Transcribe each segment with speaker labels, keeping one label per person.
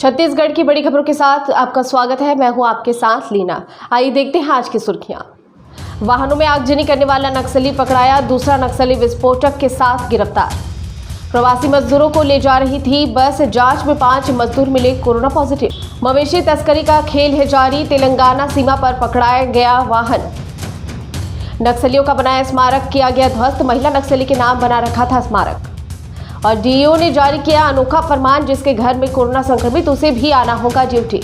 Speaker 1: छत्तीसगढ़ की बड़ी खबरों के साथ आपका स्वागत है। मैं हूं आपके साथ लीना। आइए देखते हैं आज की सुर्खियां। वाहनों में आगजनी करने वाला नक्सली पकड़ाया, दूसरा नक्सली विस्फोटक के साथ गिरफ्तार। प्रवासी मजदूरों को ले जा रही थी बस, जांच में 5 मजदूर मिले कोरोना पॉजिटिव। मवेशी तस्करी का खेल है जारी, तेलंगाना सीमा पर पकड़ाया गया वाहन। नक्सलियों का बनाया स्मारक किया गया ध्वस्त, महिला नक्सली के नाम बना रखा था स्मारक। और डीईओ ने जारी किया अनोखा फरमान, जिसके घर में कोरोना संक्रमित उसे भी आना होगा ड्यूटी।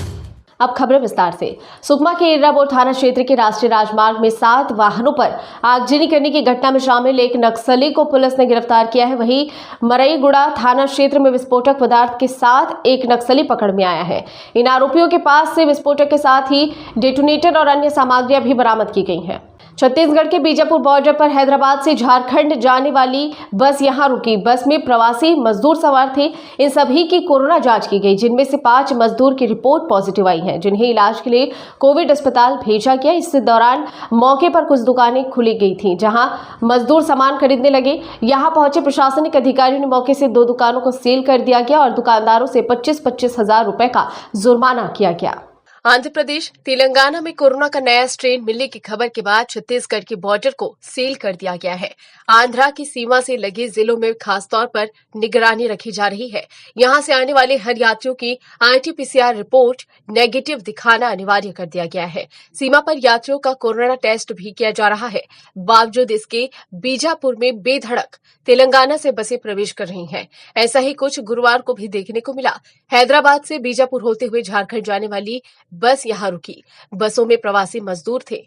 Speaker 1: अब खबरें विस्तार से। सुकमा के इर्राबोर थाना क्षेत्र के राष्ट्रीय राजमार्ग में 7 वाहनों पर आगजनी करने की घटना में शामिल एक नक्सली को पुलिस ने गिरफ्तार किया है। वहीं मरईगुड़ा थाना क्षेत्र में विस्फोटक पदार्थ के साथ एक नक्सली पकड़ में आया है। इन आरोपियों के पास से विस्फोटक के साथ ही डेटोनेटर और अन्य सामग्रियां भी बरामद की गई हैं। छत्तीसगढ़ के बीजापुर बॉर्डर पर हैदराबाद से झारखंड जाने वाली बस यहां रुकी। बस में प्रवासी मजदूर सवार थे। इन सभी की कोरोना जांच की गई, जिनमें से 5 मजदूर की रिपोर्ट पॉजिटिव आई है, जिन्हें इलाज के लिए कोविड अस्पताल भेजा गया। इस दौरान मौके पर कुछ दुकानें खुली गई थी, जहां मजदूर सामान खरीदने लगे। यहां पहुंचे प्रशासनिक अधिकारियों ने मौके से 2 दुकानों को सील कर दिया गया और दुकानदारों से 25-25 हजार रुपए का जुर्माना किया गया। आंध्र प्रदेश तेलंगाना में कोरोना का नया स्ट्रेन मिलने की खबर के बाद छत्तीसगढ़ की बॉर्डर को सील कर दिया गया है। आंध्रा की सीमा से लगे जिलों में खासतौर पर निगरानी रखी जा रही है। यहां से आने वाले हर यात्रियों की RT-PCR रिपोर्ट नेगेटिव दिखाना अनिवार्य कर दिया गया है। सीमा पर यात्रियों का कोरोना टेस्ट भी किया जा रहा है। बावजूद इसके बीजापुर में बेधड़क तेलंगाना से बसें प्रवेश कर रही हैं। ऐसा ही कुछ गुरुवार को भी देखने को मिला। हैदराबाद से बीजापुर होते हुए झारखंड जाने वाली बस यहां रुकी। बसों में प्रवासी मजदूर थे।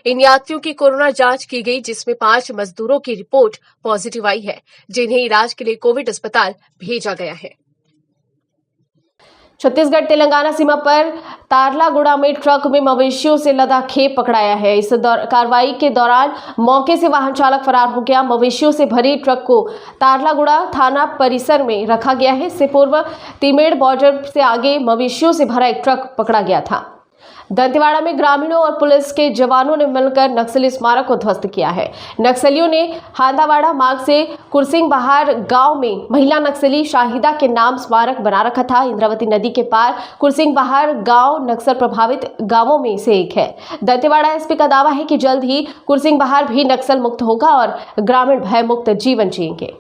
Speaker 1: इन यात्रियों की कोरोना जांच की गई, जिसमें 5 मजदूरों की रिपोर्ट पॉजिटिव आई है, जिन्हें इलाज के लिए कोविड अस्पताल भेजा गया है। छत्तीसगढ़ तेलंगाना सीमा पर तारलागुड़ा में ट्रक में मवेशियों से लदा खेप पकड़ाया है। इस कार्रवाई के दौरान मौके से वाहन चालक फरार हो गया। मवेशियों से भरे ट्रक को तारलागुड़ा थाना परिसर में रखा गया है। इससे पूर्व तिमेड़ बॉर्डर से आगे मवेशियों से भरा एक ट्रक पकड़ा गया था। दंतेवाड़ा में ग्रामीणों और पुलिस के जवानों ने मिलकर नक्सली स्मारक को ध्वस्त किया है। नक्सलियों ने हांदावाड़ा मार्ग से कुरसिंग बहार गांव में महिला नक्सली शाहिदा के नाम स्मारक बना रखा था। इंद्रावती नदी के पार कुरसिंग बहार गांव नक्सल प्रभावित गांवों में से एक है। दंतेवाड़ा एसपी का दावा है कि जल्द ही कुरसिंग बहार भी नक्सल मुक्त होगा और ग्रामीण भय मुक्त जीवन जिएंगे।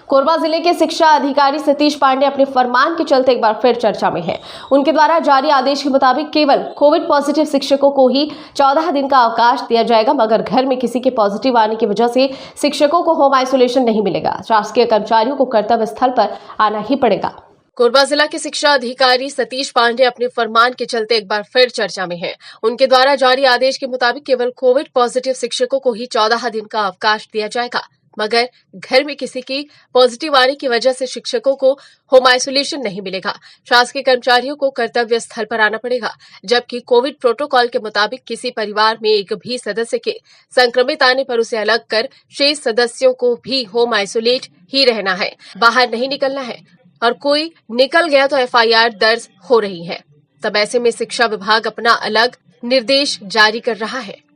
Speaker 1: कोरबा जिले के शिक्षा अधिकारी सतीश पांडे अपने फरमान के चलते एक बार फिर चर्चा में हैं। उनके द्वारा जारी आदेश के मुताबिक केवल कोविड पॉजिटिव शिक्षकों को ही 14 दिन का अवकाश दिया जाएगा, मगर घर में किसी के पॉजिटिव आने की वजह से शिक्षकों को होम आइसोलेशन नहीं मिलेगा। शासकीय कर्मचारियों को कर्तव्य स्थल पर आना ही पड़ेगा। कोरबा जिला के शिक्षा अधिकारी सतीश पांडे अपने फरमान के चलते एक बार फिर चर्चा में हैं। उनके द्वारा जारी आदेश के मुताबिक केवल कोविड पॉजिटिव शिक्षकों को ही 14 दिन का अवकाश दिया जाएगा, मगर घर में किसी की पॉजिटिव आने की वजह से शिक्षकों को होम आइसोलेशन नहीं मिलेगा। शासकीय कर्मचारियों को कर्तव्य स्थल पर आना पड़ेगा, जबकि कोविड प्रोटोकॉल के मुताबिक किसी परिवार में एक भी सदस्य के संक्रमित आने पर उसे अलग कर शेष सदस्यों को भी होम आइसोलेट ही रहना है, बाहर नहीं निकलना है। और कोई निकल गया तो FIR दर्ज हो रही है। तब ऐसे में शिक्षा विभाग अपना अलग निर्देश जारी कर रहा है।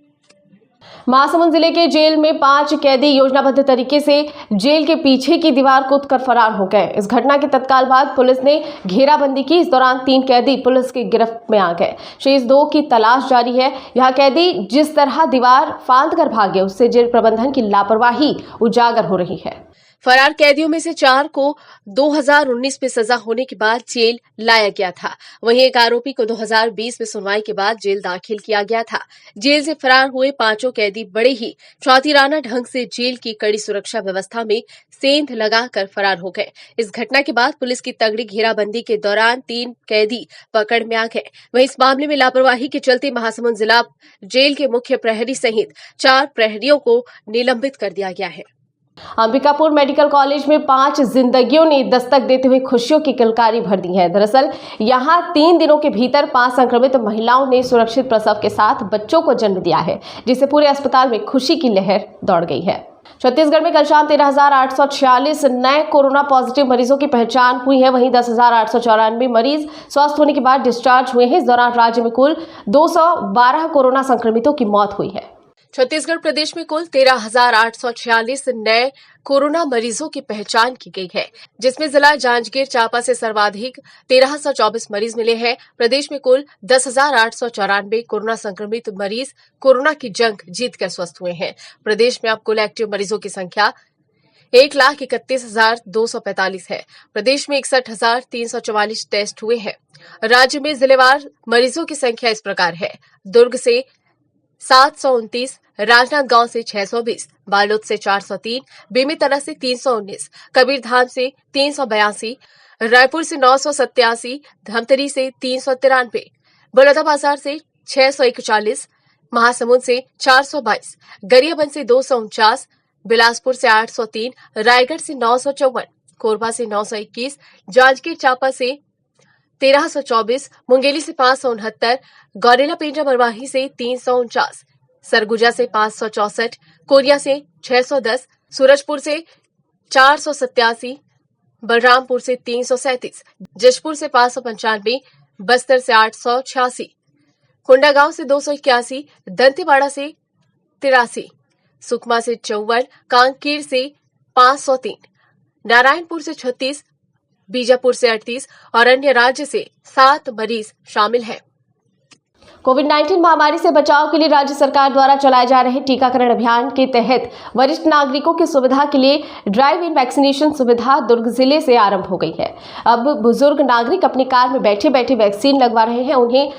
Speaker 1: महासमुंद जिले के जेल में 5 कैदी योजनाबद्ध तरीके से जेल के पीछे की दीवार कूद कर फरार हो गए। इस घटना के तत्काल बाद पुलिस ने घेराबंदी की। इस दौरान 3 कैदी पुलिस की गिरफ्त में आ गए। शेष 2 की तलाश जारी है। यह कैदी जिस तरह दीवार फांद कर भागे, उससे जेल प्रबंधन की लापरवाही उजागर हो रही है। फरार कैदियों में से 4 को 2019 में सजा होने के बाद जेल लाया गया था। वहीं एक आरोपी को 2020 में सुनवाई के बाद जेल दाखिल किया गया था। जेल से फरार हुए 5 कैदी बड़े ही चौधराना ढंग से जेल की कड़ी सुरक्षा व्यवस्था में सेंध लगाकर फरार हो गए। इस घटना के बाद पुलिस की तगड़ी घेराबंदी के दौरान 3 कैदी पकड़ में आ गए। वहीं इस मामले में लापरवाही के चलते महासमुंद जिला जेल के मुख्य प्रहरी सहित 4 प्रहरियों को निलंबित कर दिया गया है। अंबिकापुर मेडिकल कॉलेज में 5 जिंदगियों ने दस्तक देते हुए खुशियों की किलकारी भर दी है। दरअसल यहां 3 दिनों के भीतर 5 संक्रमित महिलाओं ने सुरक्षित प्रसव के साथ बच्चों को जन्म दिया है, जिससे पूरे अस्पताल में खुशी की लहर दौड़ गई है। छत्तीसगढ़ में कल शाम 13,846 नए कोरोना पॉजिटिव मरीजों की पहचान हुई है। वहीं 10,894 मरीज स्वस्थ होने के बाद डिस्चार्ज हुए हैं। इस दौरान राज्य में कुल 212 कोरोना संक्रमितों की मौत हुई है। छत्तीसगढ़ प्रदेश में कुल 13,846 नए कोरोना मरीजों की पहचान की गई है, जिसमें जिला जांजगीर चांपा से सर्वाधिक 1324 मरीज मिले हैं। प्रदेश में कुल 10,894 कोरोना संक्रमित मरीज कोरोना की जंग जीतकर स्वस्थ हुए हैं। प्रदेश में अब कुल एक्टिव मरीजों की संख्या 1,31,245 है। प्रदेश में 61,344 टेस्ट हुए हैं। राज्य में जिलेवार मरीजों की संख्या इस प्रकार है: दुर्ग से 729, राजनांदगांव से 620, बालोद से 403, बेमेतरा से 319, कबीरधाम से 382, रायपुर से 987, धमतरी से 393, बलौदाबाजार से 641, महासमुंद से 422, गरियाबंद से 249, बिलासपुर से 803, रायगढ़ से 954, कोरबा से 921, जांजगीर चांपा से 1324, मुंगेली से 569, गौरेला पेंड्रा मरवाही से 349, सरगुजा से 564, कोरिया से 610, सूरजपुर से 487, बलरामपुर से 337, जशपुर से 595, बस्तर से 886, कोंडागांव से 281, दंतेवाड़ा से 83, सुकमा से 54, कांकेर से 503, नारायणपुर से 36, बीजापुर से 38 और अन्य राज्य से 7 मरीज शामिल हैं। कोविड-19 महामारी से बचाव के लिए राज्य सरकार द्वारा चलाए जा रहे टीकाकरण अभियान के तहत वरिष्ठ नागरिकों की सुविधा के लिए ड्राइव इन वैक्सीनेशन सुविधा दुर्ग जिले से आरंभ हो गई है। अब बुजुर्ग नागरिक अपनी कार में बैठे बैठे वैक्सीन लगवा रहे हैं। उन्हें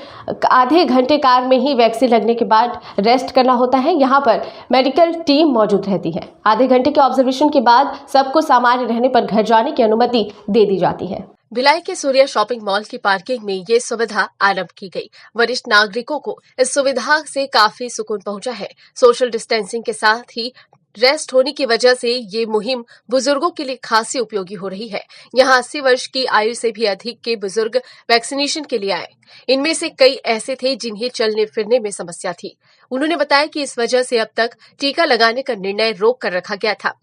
Speaker 1: आधे घंटे कार में ही वैक्सीन लगने के बाद रेस्ट करना होता है। यहाँ पर मेडिकल टीम मौजूद रहती है। आधे घंटे के ऑब्जर्वेशन के बाद सबको सामान्य रहने पर घर जाने की अनुमति दे दी जाती है। भिलाई के सूर्या शॉपिंग मॉल की पार्किंग में ये सुविधा आरंभ की गई। वरिष्ठ नागरिकों को इस सुविधा से काफी सुकून पहुंचा है। सोशल डिस्टेंसिंग के साथ ही रेस्ट होने की वजह से ये मुहिम बुजुर्गों के लिए खासी उपयोगी हो रही है। यहाँ 80 वर्ष की आयु से भी अधिक के बुजुर्ग वैक्सीनेशन के लिए आए। इनमें से कई ऐसे थे जिन्हें चलने फिरने में समस्या थी। उन्होंने बताया कि इस वजह से अब तक टीका लगाने का निर्णय रोक कर रखा गया था।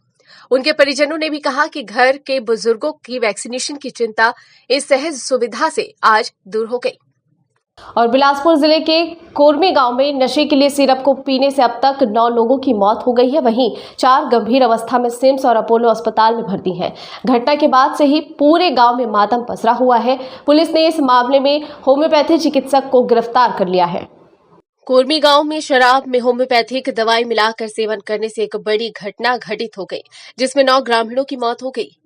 Speaker 1: उनके परिजनों ने भी कहा कि घर के बुजुर्गों की वैक्सीनेशन की चिंता इस सहज सुविधा से आज दूर हो गई। और बिलासपुर जिले के कोरमी गांव में नशे के लिए सिरप को पीने से अब तक 9 लोगों की मौत हो गई है। वहीं 4 गंभीर अवस्था में सिम्स और अपोलो अस्पताल में भर्ती हैं। घटना के बाद से ही पूरे गांव में मातम पसरा हुआ है। पुलिस ने इस मामले में होम्योपैथी चिकित्सक को गिरफ्तार कर लिया है। कोरमी गांव में शराब में होम्योपैथिक दवाई मिलाकर सेवन करने से एक बड़ी घटना घटित हो गई, जिसमें 9 ग्रामीणों की मौत हो गई।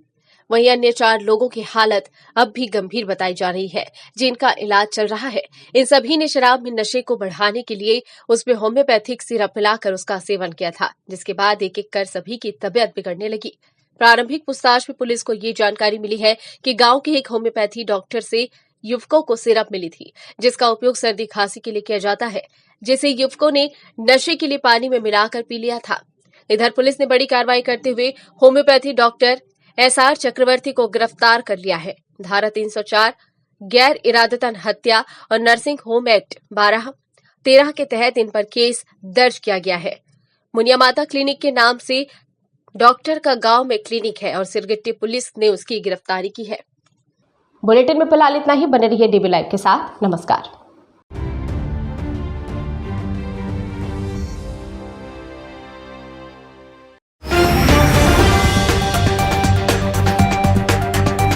Speaker 1: वहीं अन्य 4 लोगों की हालत अब भी गंभीर बताई जा रही है, जिनका इलाज चल रहा है। इन सभी ने शराब में नशे को बढ़ाने के लिए उसमें होम्योपैथिक सिरप मिलाकर उसका सेवन किया था, जिसके बाद एक एक कर सभी की तबीयत बिगड़ने लगी। प्रारंभिक पूछताछ में पुलिस को ये जानकारी मिली है कि गांव के एक होम्योपैथी डॉक्टर से युवकों को सिरप मिली थी, जिसका उपयोग सर्दी खांसी के लिए किया जाता है, जिसे युवकों ने नशे के लिए पानी में मिलाकर पी लिया था। इधर पुलिस ने बड़ी कार्रवाई करते हुए होम्योपैथी डॉक्टर SR चक्रवर्ती को गिरफ्तार कर लिया है। धारा 304 गैर इरादतन हत्या और नर्सिंग होम एक्ट 12-13 के तहत इन पर केस दर्ज किया गया है। मुनिया माता क्लिनिक के नाम से डॉक्टर का गांव में क्लिनिक है और सिरगिट्टी पुलिस ने उसकी गिरफ्तारी की है। बुलेटिन में फिलहाल इतना ही। बने रहिए DB लाइव के साथ। नमस्कार।